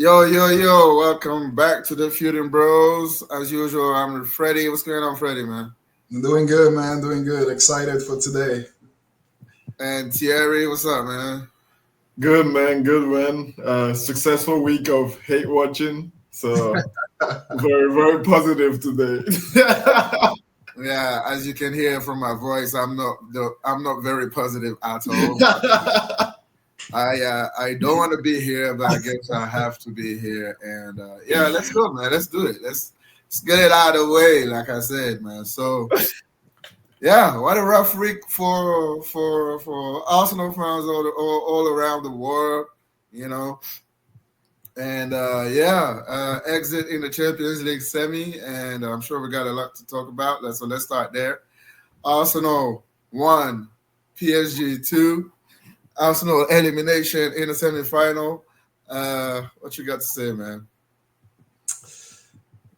Yo, welcome back to the Feuding Bros. As usual, I'm Freddie. What's going on, Freddie, man? Doing good, man. Doing good. Excited for today. And Thierry, what's up, man? Good man, good man. Successful week of hate watching, so very positive today. Yeah, as you can hear from my voice, I'm not very positive at all. I don't want to be here, but I guess I have to be here. And yeah, let's go, man. Let's do it. Let's get it out of the way, like I said, man. So yeah, what a rough week for Arsenal fans all around the world, you know. And exit in the Champions League semi, and I'm sure we got a lot to talk about. So let's start there. Arsenal 1, PSG 2. Arsenal elimination in the semi-final. What you got to say, man?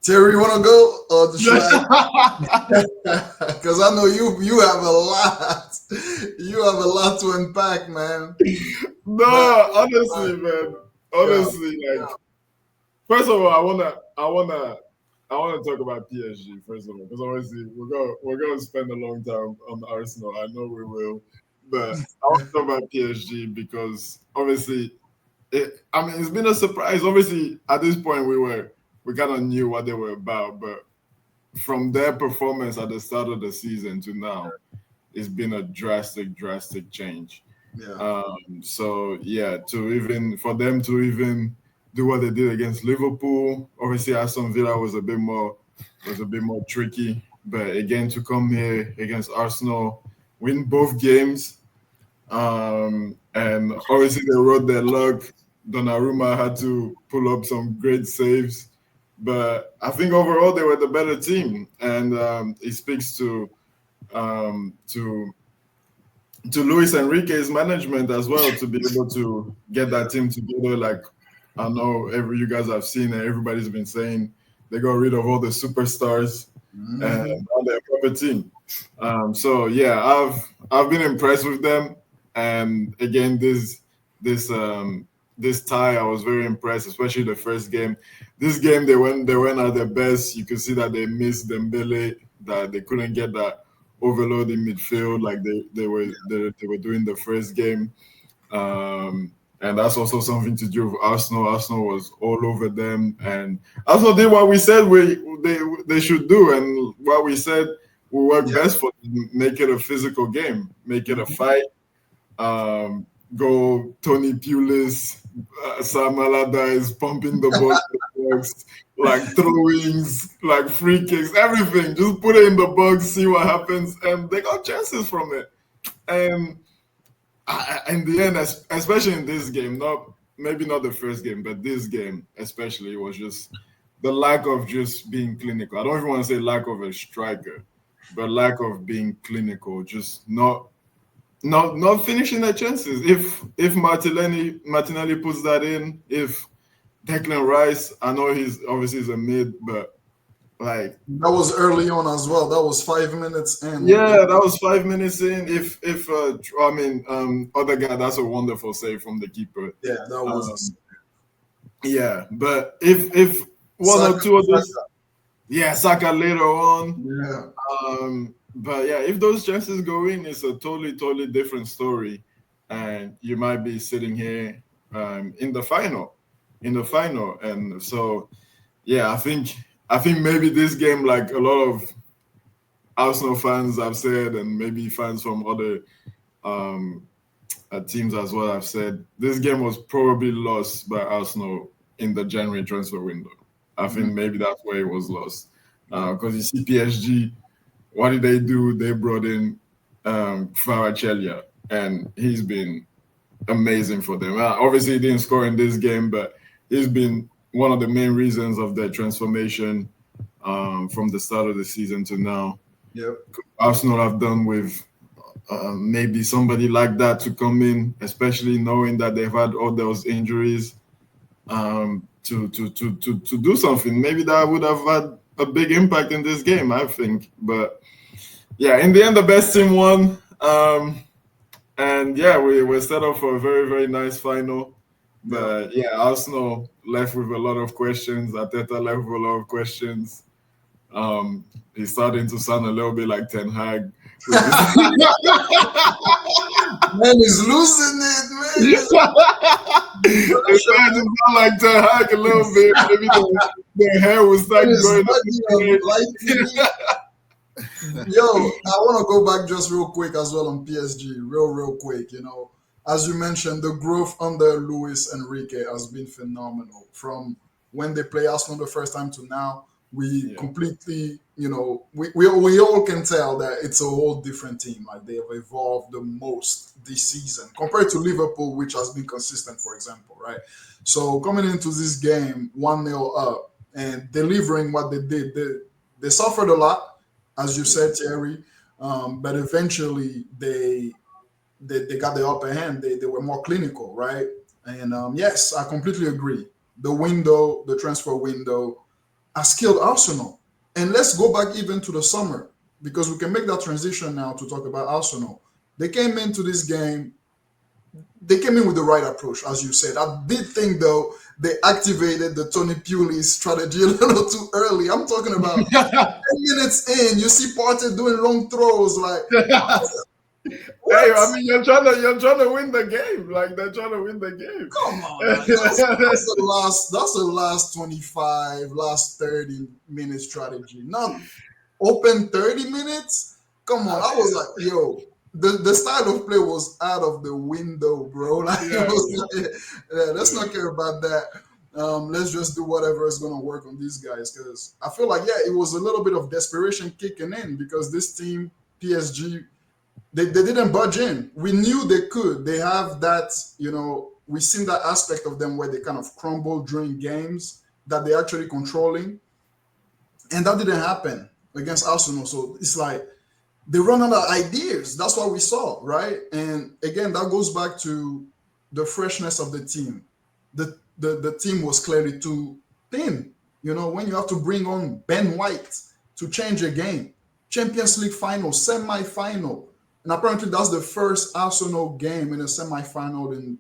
Terry, you want to go or should I? Because I know you have a lot. You have a lot to unpack, man. No, honestly, man. Honestly, first of all, I wanna talk about PSG first of all, because obviously we're gonna spend a long time on Arsenal. I know we will, but I want to talk about PSG because obviously, it's been a surprise. Obviously, at this point we kind of knew what they were about, but from their performance at the start of the season to now, it's been a drastic change. Yeah. For them to even do what they did against Liverpool, obviously Aston Villa was a bit more tricky, but again to come here against Arsenal, win both games, and obviously they rode their luck. Donnarumma had to pull up some great saves, but I think overall they were the better team, and it speaks to Luis Enrique's management as well to be able to get that team together. Like I know you guys have seen and everybody's been saying they got rid of all the superstars and now they're a proper team. So yeah, I've been impressed with them, and again this tie I was very impressed, especially the first game. This game they went at their best. You could see that they missed Dembele, that they couldn't get that overload in midfield like they were doing the first game, and that's also something to do with Arsenal. Arsenal was all over them, and Arsenal did what we said they should do, and what we said will work best for them. Make it a physical game, make it a fight. Go Tony Pulis, Sam Allardyce pumping the ball to the box, like throw-ins, like free kicks, everything. Just put it in the box, see what happens, and they got chances from it. And in the end, especially in this game, maybe not the first game, but this game especially, it was just the lack of just being clinical. I don't even want to say lack of a striker, but lack of being clinical, just not finishing their chances. If Martinelli puts that in, if Declan Rice, I know he's obviously a mid, but like that was early on as well. That was 5 minutes in. Yeah, that was 5 minutes in. Other guy, that's a wonderful save from the keeper. Yeah, that was. But if one Saka, or two of those, Saka later on. Yeah. But yeah, if those chances go in, it's a totally different story, and you might be sitting here in the final, and so yeah, I think maybe this game, like a lot of Arsenal fans have said, and maybe fans from other teams as well have said, this game was probably lost by Arsenal in the January transfer window. I think maybe that's where it was lost, because you see PSG. What did they do? They brought in Kvaratskhelia, and he's been amazing for them. Obviously, he didn't score in this game, but he's been one of the main reasons of their transformation from the start of the season to now. Yep. Arsenal have done with maybe somebody like that to come in, especially knowing that they've had all those injuries, to do something. Maybe that would have had a big impact in this game, I think. But yeah, in the end, the best team won. And yeah, we were set up for a very, very nice final. But yeah, Arsenal left with a lot of questions. Arteta left with a lot of questions. He's starting to sound a little bit like Ten Hag. Man is losing it, man. It's starting to sound like Ten Hag a little bit. Maybe the hair will start going. Yo, I want to go back just real quick as well on PSG, real quick. As you mentioned, the growth under Luis Enrique has been phenomenal. From when they play Arsenal the first time to now, we completely, we all can tell that it's a whole different team. Like, they have evolved the most this season compared to Liverpool, which has been consistent, for example, right? So coming into this game 1-0 up and delivering what they did, they suffered a lot, as you said, Thierry, but eventually they got the upper hand. They were more clinical, right? And yes, I completely agree. The transfer window has killed Arsenal. And let's go back even to the summer, because we can make that transition now to talk about Arsenal. They came into this game, they came in with the right approach, as you said. I did think, though, they activated the Tony Pulis strategy a little too early. I'm talking about 10 minutes in, you see Partey doing long throws, like... Hey, I mean, you're trying to win the game. Like, they're trying to win the game. Come on, that's the last 25, last 30 minute strategy. Not open 30 minutes. Come on, I was like, yo, the style of play was out of the window, bro. Like, let's not care about that. Let's just do whatever is gonna work on these guys, because I feel like it was a little bit of desperation kicking in, because this team, PSG. They didn't budge in. We knew they could. They have that, we've seen that aspect of them where they kind of crumble during games that they're actually controlling. And that didn't happen against Arsenal. So it's like they run out of ideas. That's what we saw, right? And again, that goes back to the freshness of the team. The team was clearly too thin. When you have to bring on Ben White to change a game, Champions League final, semi-final. And apparently that's the first Arsenal game in a semi-final in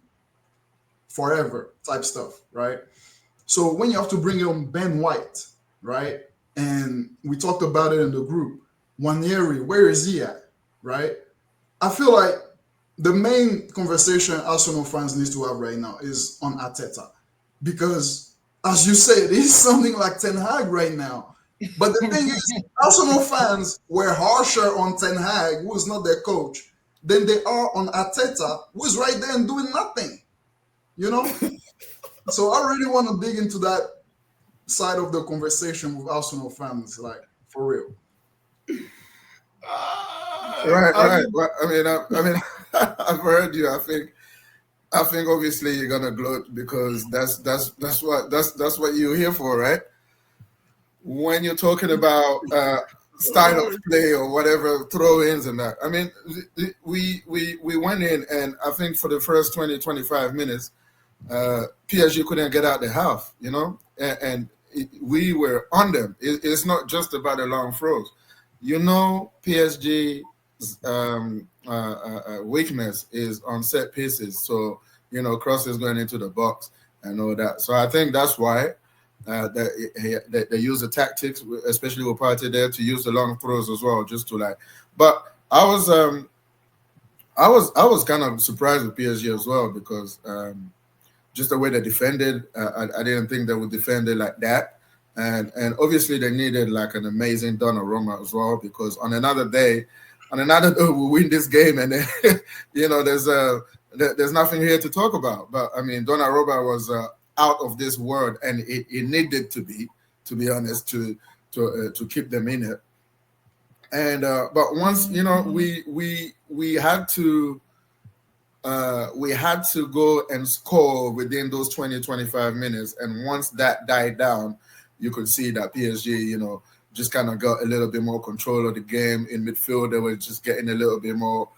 forever type stuff, right? So when you have to bring on Ben White, right? And we talked about it in the group. Nwaneri, where is he at, right? I feel like the main conversation Arsenal fans need to have right now is on Arteta. Because, as you said, he's something like Ten Hag right now. But the thing is, Arsenal fans were harsher on Ten Hag, who is not their coach, than they are on Arteta, who is right there and doing nothing. So I really want to dig into that side of the conversation with Arsenal fans, like, for real. Right. Well, I mean, I've heard you. I think obviously you're gonna gloat, because that's what you're here for, right? When you're talking about style of play or whatever, throw-ins and that. I mean, we went in, and I think for the first 20, 25 minutes, PSG couldn't get out the half, and we were on them. It's not just about the long throws. PSG's weakness is on set pieces. So, crosses going into the box and all that. So I think that's why they use the tactics, especially with Partey there, to use the long throws as well, just to like. But I was kind of surprised with PSG as well, because just the way they defended, I didn't think they would defend it like that, and obviously they needed like an amazing Donnarumma as well, because on another day we win this game, and then, there's nothing here to talk about. But I mean, Donnarumma was out of this world, and it needed to be honest, to keep them in it. And but once we had to go and score within those 20-25 minutes, and once that died down, you could see that PSG just kind of got a little bit more control of the game in midfield. They were just getting a little bit more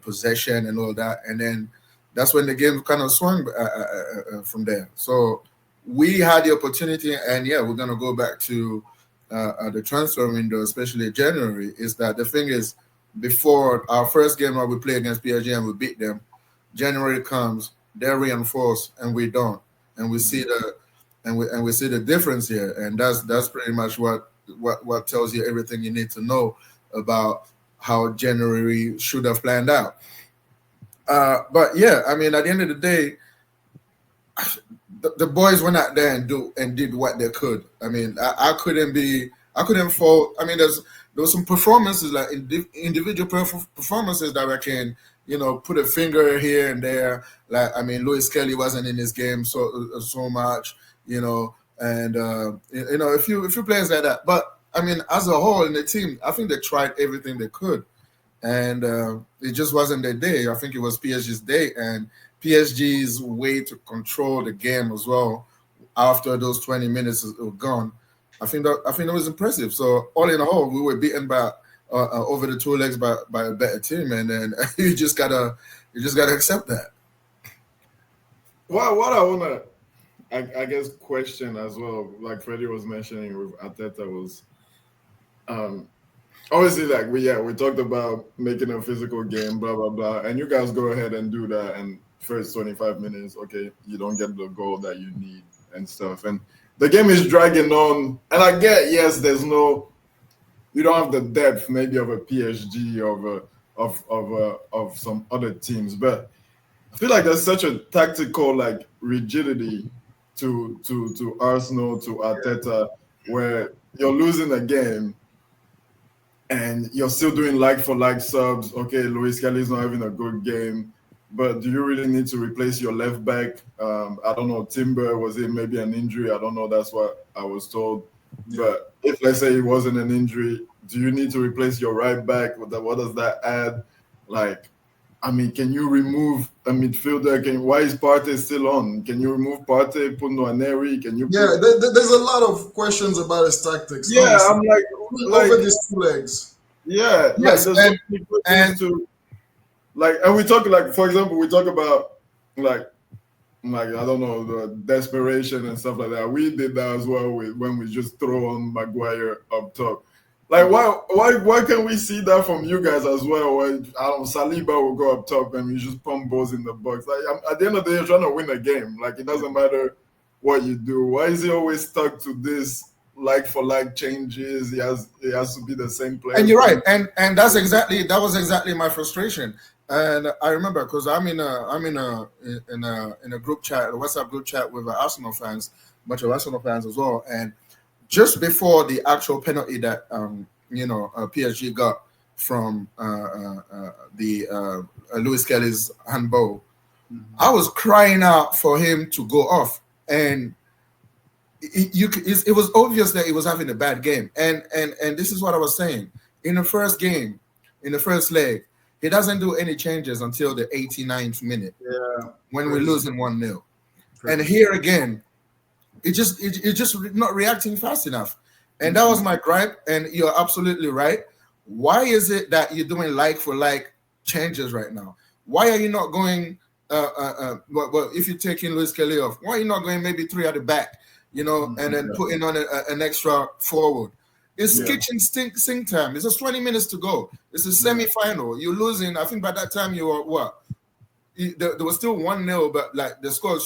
possession and all that, and then that's when the game kind of swung from there. So we had the opportunity, and we're going to go back to the transfer window, especially January. Is that the thing is, before our first game where we play against PSG and we beat them, January comes, they're reinforced and we don't, and we see we see the difference here, and that's pretty much what tells you everything you need to know about how January should have planned out. But yeah, I mean, at the end of the day, the boys went out there and did what they could. I mean, I couldn't fault. I mean, there was some performances, like individual performances that I can, put a finger here and there. Like, I mean, Louis Kelly wasn't in this game so much, and a few players like that. But I mean, as a whole in the team, I think they tried everything they could, and it just wasn't their day. I think it was PSG's day, and PSG's way to control the game as well after those 20 minutes were gone. I think that was impressive. So all in all, we were beaten by over the 2 legs by a better team, and then you just gotta accept that. What I wanna, I guess, question as well, like Freddie was mentioning with Arteta, was obviously, like we talked about making a physical game, blah blah blah, and you guys go ahead and do that, and first 25 minutes, okay, you don't get the goal that you need and stuff, and the game is dragging on. And I get, yes, you don't have the depth maybe of a PSG of some other teams, but I feel like there's such a tactical like rigidity to Arsenal, to Arteta, where you're losing a game and you're still doing like for like subs. Okay, Luis Kelly's not having a good game, but do you really need to replace your left back? I don't know, Timber, was it maybe an injury? I don't know, that's what I was told. But if, let's say, it wasn't an injury, do you need to replace your right back? What does that add? Like, I mean, can you remove a midfielder? Why is Partey still on? Can you remove Partey, put Nwaneri? Can you? There's a lot of questions about his tactics. Yeah, honestly. I'm like over these 2 legs. Yeah, yes, and we talk, like, for example, we talk about like I don't know, the desperation and stuff like that. We did that as well when we just throw on Maguire up top. Like, why can't we see that from you guys as well? When Saliba will go up top and you just pump balls in the box. Like, at the end of the day, you're trying to win a game. Like, it doesn't matter what you do. Why is he always stuck to this like for like changes? He has to be the same player. And you're right, and that was exactly my frustration. And I remember, because I'm in a group chat, a WhatsApp group chat with Arsenal fans, a bunch of Arsenal fans as well. And just before the actual penalty that PSG got from the Louis Kelly's handball, I was crying out for him to go off, and it was obvious that he was having a bad game. And this is what I was saying. In the first game, in the first leg, he doesn't do any changes until the 89th minute. Yeah, when we're losing 1-0. And here again, it just not reacting fast enough. And that was my gripe. And you're absolutely right. Why is it that you're doing like for like changes right now? Why are you not going? Well, if you're taking Luis Kelly off, why are you not going maybe 3 at the back? And then putting on an extra forward. It's kitchen sink time. It's just 20 minutes to go. It's a semi-final. You're losing. I think by that time you were what? There was still 1-0, but like the score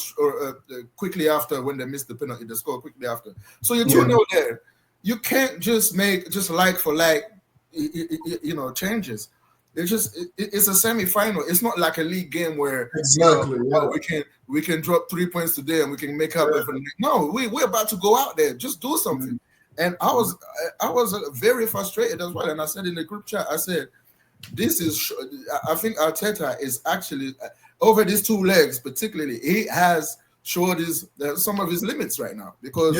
quickly after, when they missed the penalty, the score quickly after. So you're 2-0 there. You can't just make just like for like, changes. It's a semi-final. It's not like a league game where we can drop 3 points today and we can make up. No, we're about to go out there. Just do something. And I was very frustrated as well. And I said in the group chat, I said, I think Arteta is actually, over these 2 legs particularly, he has showed some of his limits right now. Because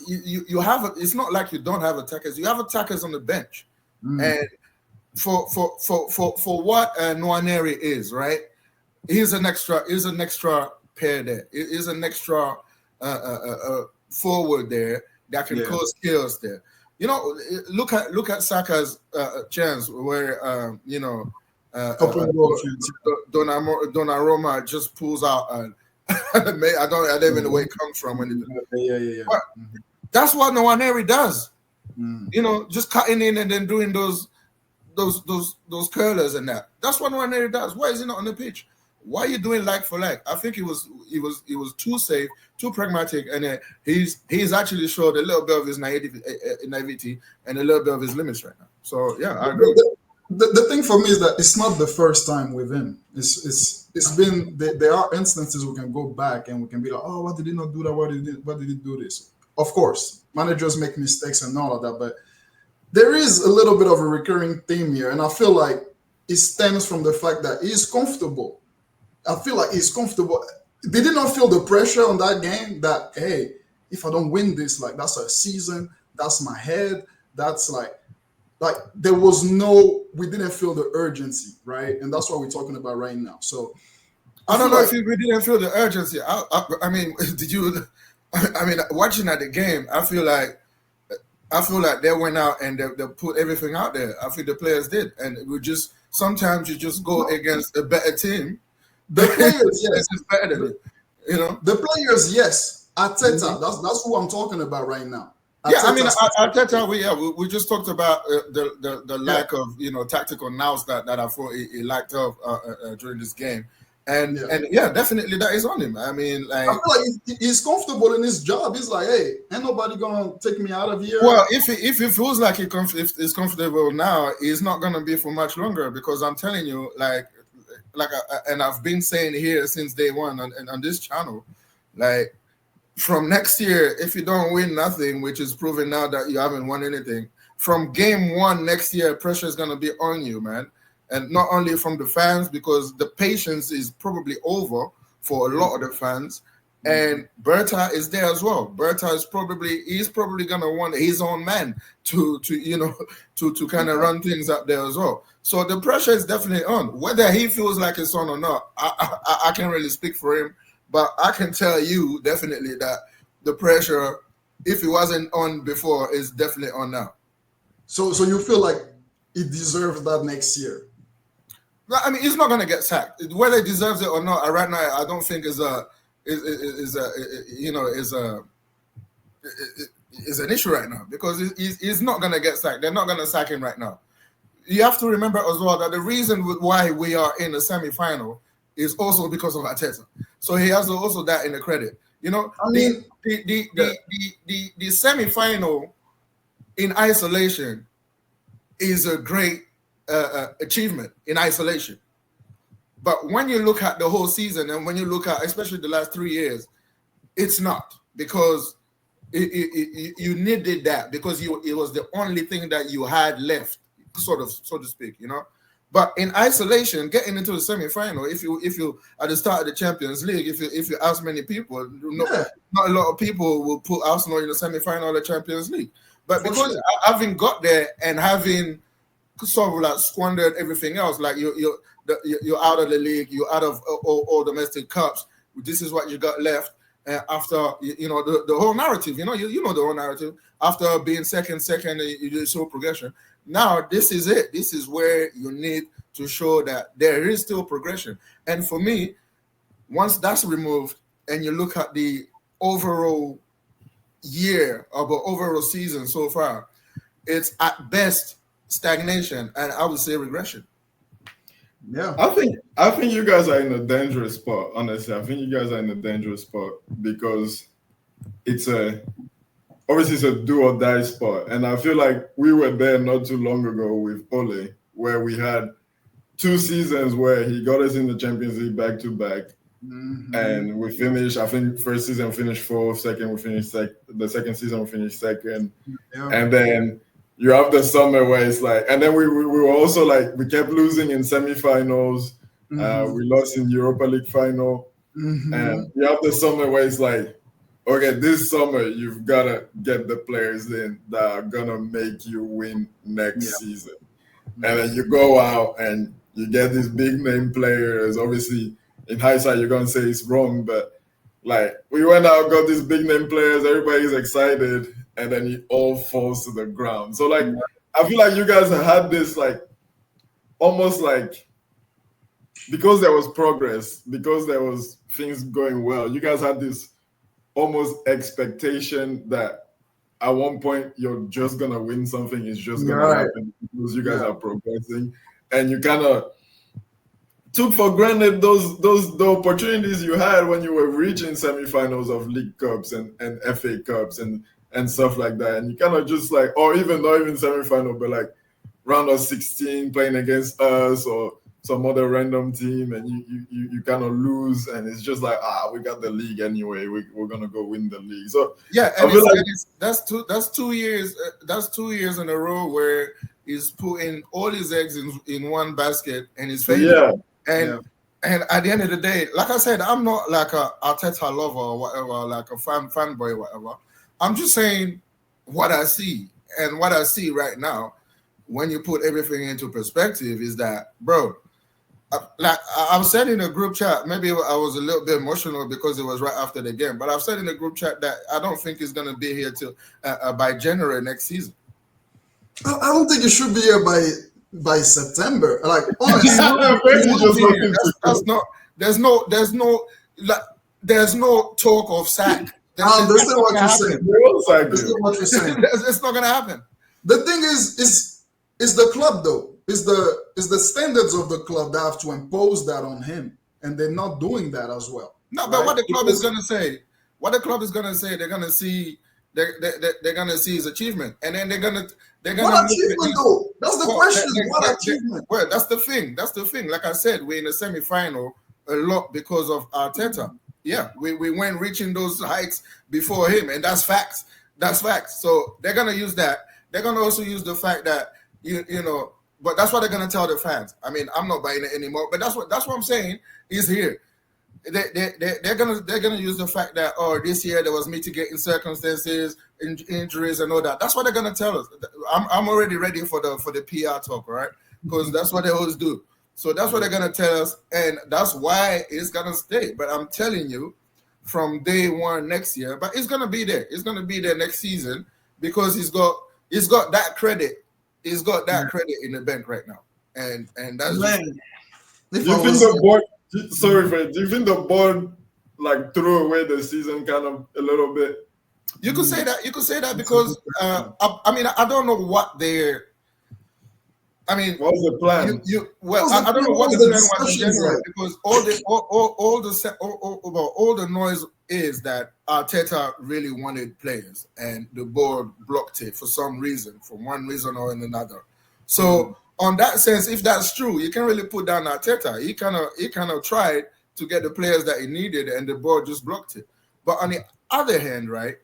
you have, it's not like you don't have attackers. You have attackers on the bench. And for what Nwaneri is, right? He's an extra pair there. He's an extra forward there that can cause chaos there. Look at Saka's chance where Donnarumma just pulls out. I don't even know where it comes from. But that's what Nwaneri does. Just cutting in and then doing those curlers and that. That's what Nwaneri does. Why is he not on the pitch? Why are you doing like for like? I think it was too safe, too pragmatic, and he's actually showed a little bit of his naivety and a little bit of his limits right now. So yeah, I agree. The thing for me is that it's not the first time with him. It's been there are instances we can go back and we can be like, oh, why did he not do that? Why did he do this? Of course, managers make mistakes and all of that, but there is a little bit of a recurring theme here, and I feel like it stems from the fact that he's comfortable. I feel like he's comfortable. Did he not feel the pressure on that game that, hey, if I don't win this, like that's a season, that's my head, that's like there was we didn't feel the urgency, right? And that's what we're talking about right now. So I don't know if we didn't feel the urgency. I mean, did you? I mean, watching at the game, I feel like they went out and they put everything out there. I think the players did, and sometimes you just go against a better team. The players, yes, it's better than it, you know. The players, yes. Arteta, that's who I'm talking about right now. Arteta, yeah, I mean, Arteta, we just talked about the lack of tactical nous that I thought he lacked of during this game. And definitely that is on him. I mean, like, I feel like he's comfortable in his job. He's like, hey, ain't nobody gonna take me out of here. Well, if he feels like he's comfortable now, he's not gonna be for much longer, because I'm telling you, and I've been saying here since day one on this channel, like, from next year, if you don't win nothing, which is proven now that you haven't won anything, from game one next year, pressure is gonna be on you, man. And not only from the fans, because the patience is probably over for a lot of the fans. And Berta is there as well. Berta is probably gonna want his own man to kind of run things up there as well. So the pressure is definitely on. Whether he feels like it's on or not, I can't really speak for him, but I can tell you definitely that the pressure, if it wasn't on before, is definitely on now. So you feel like he deserves that next year? I mean, he's not going to get sacked. Whether he deserves it or not, right now, I don't think is an issue right now, because he's not going to get sacked. They're not going to sack him right now. You have to remember as well that the reason why we are in the semi-final is also because of Arteta. So he has also that in the credit. You know, I mean, the semi-final in isolation is a great achievement in isolation. But when you look at the whole season, and when you look at especially the last 3 years, it's not, because you needed that, because it was the only thing that you had left, so to speak, you know. But in isolation, getting into the semi-final, if you at the start of the Champions League, if you ask many people, not a lot of people will put Arsenal in the semi-final of the Champions League. But because having got there and having sort of like squandered everything else, like you're out of the league, you're out of all domestic cups. This is what you got left after the whole narrative. You know the whole narrative. After being second, you show progression. Now this is it. This is where you need to show that there is still progression. And for me, once that's removed, and you look at the overall year of the overall season so far, it's at best stagnation, and I would say regression. Yeah, I think you guys are in a dangerous spot. Honestly, I think you guys are in a dangerous spot, because it's obviously a do or die spot, and I feel like we were there not too long ago with Ole, where we had 2 seasons where he got us in the Champions League back to back, and we finished. I think first season we finished 4th, second we finished the second season we finished 2nd, and then you have the summer where it's like, and then we were also like, we kept losing in semifinals. We lost in Europa League final. And you have the summer where it's like, okay, this summer you've got to get the players in that are going to make you win next season. And then you go out and you get these big name players. Obviously, in hindsight, you're going to say it's wrong, but like, we went out, got these big name players, everybody's excited, and then it all falls to the ground. So, like, I feel like you guys had this, like, almost like, because there was progress, because there was things going well, you guys had this almost expectation that at one point you're just going to win something, it's just going to happen because you guys are progressing. And you kind of took for granted the opportunities you had when you were reaching semifinals of League Cups and FA Cups and stuff like that. And you kind of just like, or even not even semifinal, but like round of 16 playing against us or some other random team, and you kind of lose, and it's just like, we got the league anyway. We're gonna go win the league. So yeah, and that's 2 years. That's 2 years in a row where he's putting all his eggs in one basket and he's failing. And at the end of the day, like I said, I'm not like a Arteta lover or whatever, like a fanboy or whatever. I'm just saying what I see, and what I see right now, when you put everything into perspective, is that, bro. Like I've said in a group chat, maybe I was a little bit emotional because it was right after the game, but I've said in the group chat that I don't think he's going to be here till by January next season. I don't think it should be here by September. Like honestly, that's not. There's no talk of sack. I understand what you're saying. It's not going to happen. The thing is the club though. Is the standards of the club that have to impose that on him, and they're not doing that as well. No, but what the club is going to say, they're going to see, they're going to see his achievement, and then they're going to. What achievement though? That's the question. What achievement? Well, that's the thing. Like I said, we're in the semi-final a lot because of Arteta. Yeah, we weren't reaching those heights before him, and that's facts. So they're going to use that. They're going to also use the fact that you know. But that's what they're gonna tell the fans. I mean, I'm not buying it anymore. But that's what I'm saying is here. They're gonna use the fact that this year there was mitigating circumstances, injuries and all that. That's what they're gonna tell us. I'm already ready for the PR talk, right? Because that's what they always do. So that's what they're gonna tell us, and that's why it's gonna stay. But I'm telling you, from day one next year, but it's gonna be there. It's gonna be there next season because he's got that credit. He's got that credit in the bank right now, and that's. Do you think the board? Sorry, Fred. Do you think the board like threw away the season kind of a little bit? You could say that. You could say that because I mean I don't know what they're. I mean, what was the plan? I don't know what the plan was in general because all the noise is that Arteta really wanted players and the board blocked it for some reason, for one reason or another. So on that sense, if that's true, you can't really put down Arteta. He kind of tried to get the players that he needed, and the board just blocked it. But on the other hand, right,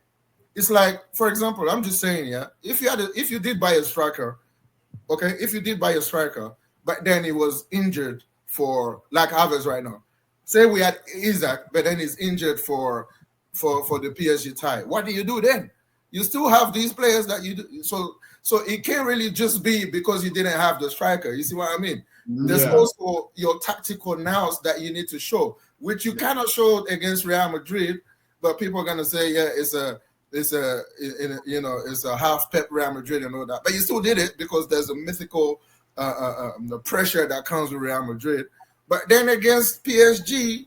it's like, for example, I'm just saying, if you did buy a striker. Okay, if you did buy a striker, but then he was injured for like Havertz right now. Say we had Isaac, but then he's injured for the PSG tie. What do you do then? You still have these players that you do. So it can't really just be because you didn't have the striker. You see what I mean? There's also your tactical nous that you need to show, which you cannot show against Real Madrid, but people are gonna say, it's a half Pep Real Madrid and all that, but you still did it because there's a mythical the pressure that comes with Real Madrid. But then against PSG,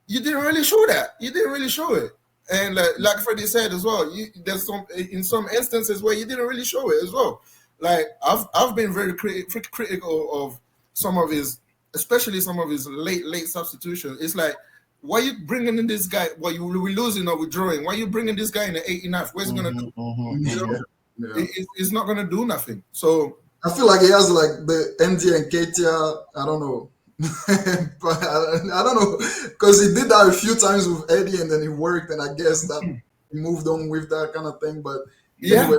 you didn't really show that. You didn't really show it, and like Freddie said as well, there's in some instances where you didn't really show it as well. Like I've been very critical of some of his, especially some of his late substitutions. It's like, why are you bringing in this guy? Well, we're losing or we're drawing. Why are you bringing this guy in the 89th? What's he going to do? It's not going to do nothing. So I feel like he has like the ND and Ketia. I don't know. But I don't know. Because he did that a few times with Eddie and then it worked. And I guess that he moved on with that kind of thing. But anyway,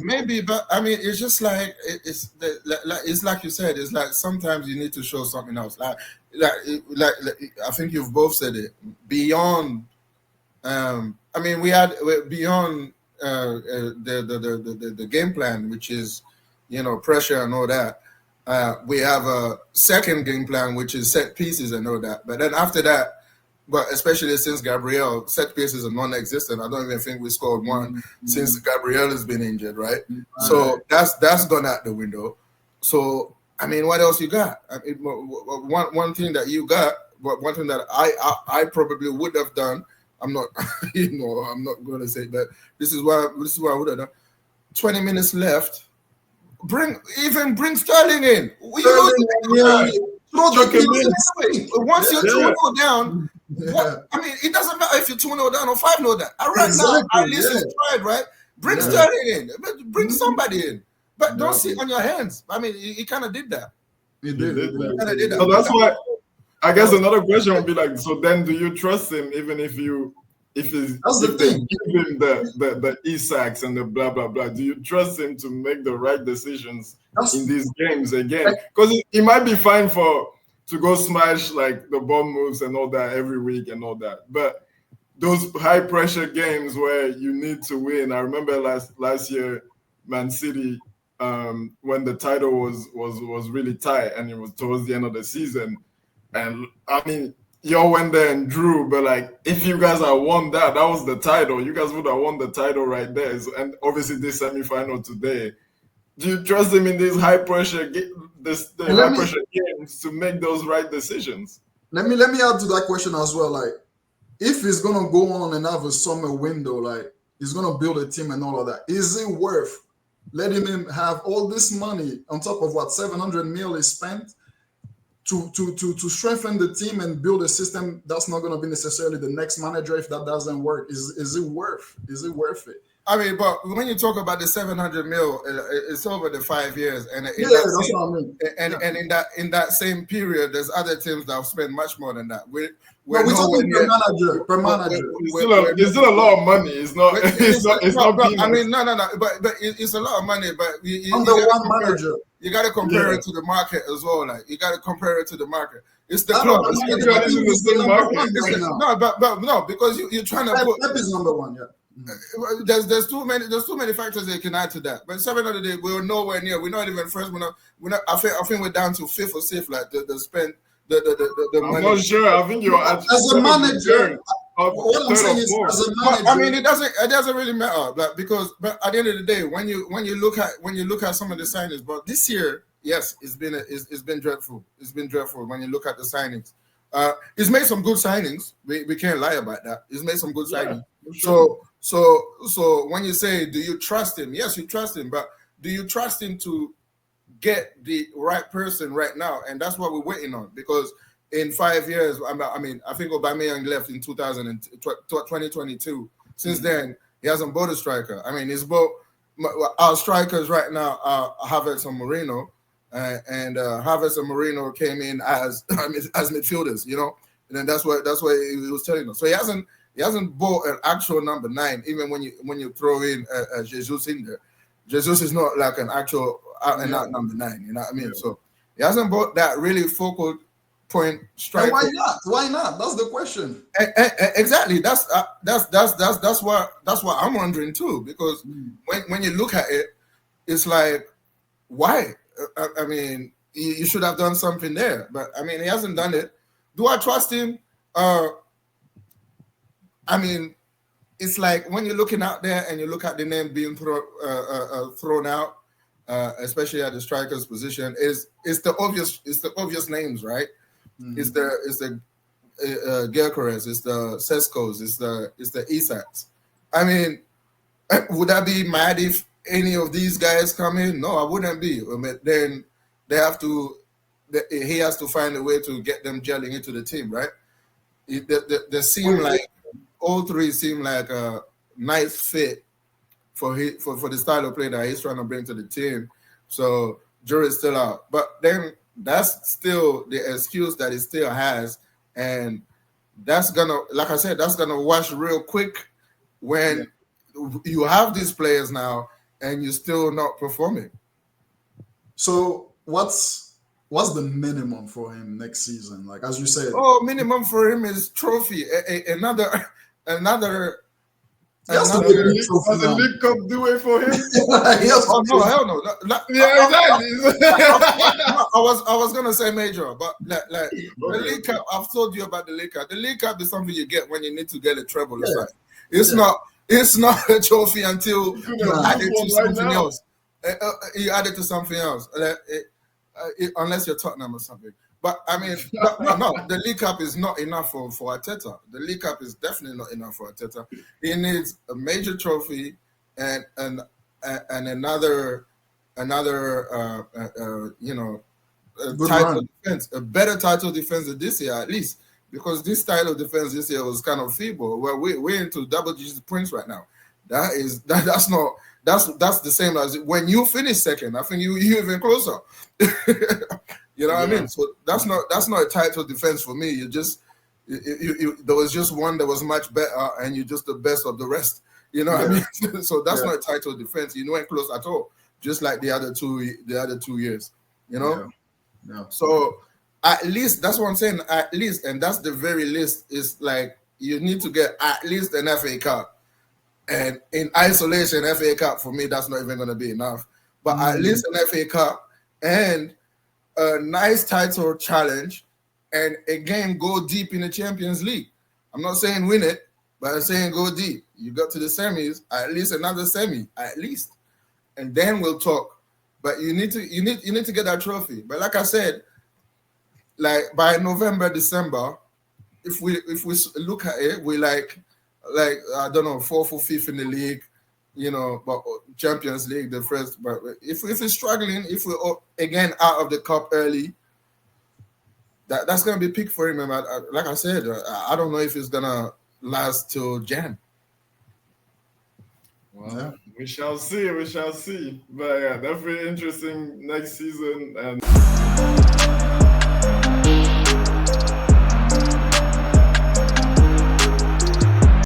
maybe. But I mean, it's just like, it's like you said. It's like sometimes you need to show something else. Like I think you've both said it. Beyond, I mean, we're beyond the game plan, which is, pressure and all that. We have a second game plan, which is set pieces and all that. But then after that, but especially since Gabriel, set pieces are non-existent. I don't even think we scored one since Gabriel has been injured, right? So that's gone out the window. So I mean, what else you got? I mean, one thing that you got, but one thing that I probably would have done. I'm not, I'm not going to say that. This is what I would have done. 20 minutes left. Bring Sterling in. throw Chuck him in. Anyway, once you're 2-0 down, Yeah. I mean, it doesn't matter if you're 2-0 down or 5-0 down. Right Exactly, now, at least it's tried, right? Bring Sterling in. Bring somebody in. But don't sit on your hands. I mean, he kind of did that. He did that. So that's why I guess another question would be like, so then do you trust him even if they give him the e-sacks and the blah blah blah? Do you trust him to make the right decisions in these games again? Because he might be fine to go smash like the ball moves and all that every week and all that, but those high pressure games where you need to win. I remember last year, Man City, when the title was really tight and it was towards the end of the season. And I mean, y'all went there and drew, but like if you guys had won that was the title. You guys would have won the title right there. So, and obviously this semi-final today. Do you trust him in these high pressure games to make those right decisions? Let me add to that question as well. Like, if he's gonna go on and have a summer window, like he's gonna build a team and all of that, is it worth letting him have all this money on top of what 700 mil is spent to strengthen the team and build a system that's not going to be necessarily the next manager if that doesn't work? Is it worth it? I mean, but when you talk about the 700 mil, it's over the 5 years, and that's what I mean. And in that same period, there's other teams that have spent much more than that. We're talking per manager. It's still a lot of money. It's not. I mean, no. But it's a lot of money. But under one manager, you got to compare it to the market as well. Like you got to compare it to the market. It's the club. No, because you're trying to put. Pep is number one. Yeah. There's too many factors that you can add to that. But 700 days, we're nowhere near. We're not even first. We're not. I think we're down to fifth or sixth. Like the spend the I'm money. not sure. I think you're as a manager. What I'm saying is, as a manager, I mean, it doesn't really matter. Like because, but at the end of the day, when you look at some of the signings, but this year, yes, it's been dreadful. It's been dreadful when you look at the signings. He's made some good signings. We can't lie about that. He's made some good signings. Sure. So when you say, do you trust him? Yes, you trust him, but do you trust him to get the right person right now? And that's what we're waiting on, because in 5 years, I mean, I think Aubameyang left in 2022. Since then, he hasn't bought a striker. I mean, he's bought our strikers right now are Havertz and Moreno, and Havertz and Moreno came in as midfielders, you know, and then that's what he was telling us. So he hasn't bought an actual number 9, even when you throw in Jesus in there. Jesus is not like an actual out and out number 9. You know what I mean? Yeah. So he hasn't bought that really focal point striker. Why not? Why not? That's the question. Exactly. That's what I'm wondering too. Because when you look at it, it's like, why? I mean, you should have done something there. But I mean, he hasn't done it. Do I trust him? I mean, it's like when you're looking out there and you look at the name being thrown out, especially at the striker's position, it's the obvious names, right? It's the Gyökeres, it's the Seskos, it's the Isaks. I mean, would I be mad if any of these guys come in? No, I wouldn't be. Then he has to find a way to get them gelling into the team, right? They seem like all three seem like a nice fit for the style of play that he's trying to bring to the team. So jury's still out, but then that's still the excuse that he still has, and that's gonna, like I said, that's gonna wash real quick when you have these players now and you're still not performing. So what's the minimum for him next season? Like, as you said, minimum for him is trophy. Another the League Cup do it for him? No, hell no. Exactly. I was gonna say major, but like the League Cup. I've told you about the League Cup. The League Cup is something you get when you need to get a treble. Yeah. It's not a trophy until you add it to something else. You add it to something else, unless you're Tottenham or something. But I mean, no, the League Cup is not enough for Arteta. The League Cup is definitely not enough for Arteta. He needs a major trophy and another Good title run. defense, a better title defense than this year at least, because this title defense this year was kind of feeble. Well, we're into double-digit points right now. That's not that's the same as when you finish second. I think you even closer. You know what I mean? So that's not a title defense for me. You just there was just one that was much better, and you're just the best of the rest. You know what I mean? So that's not a title defense. You weren't close at all, just like the other 2 years. You know? Yeah. So at least that's what I'm saying. At least, and that's the very least, is like you need to get at least an FA Cup. And in isolation, FA Cup for me, that's not even going to be enough. But at least an FA Cup and a nice title challenge, and again go deep in the Champions League. I'm not saying win it, but I'm saying go deep. You got to the semis, at least another semi, at least, and then we'll talk. But you need to get that trophy. But like I said, like by November, December, if we look at it, we like I don't know, 4th or 5th in the league, you know, but Champions League the first. But if we're struggling, if we're again out of the cup early, that's gonna be peak for him. And like I said, I don't know if it's gonna last till Jan. Well, we shall see. We shall see. But yeah, definitely interesting next season. And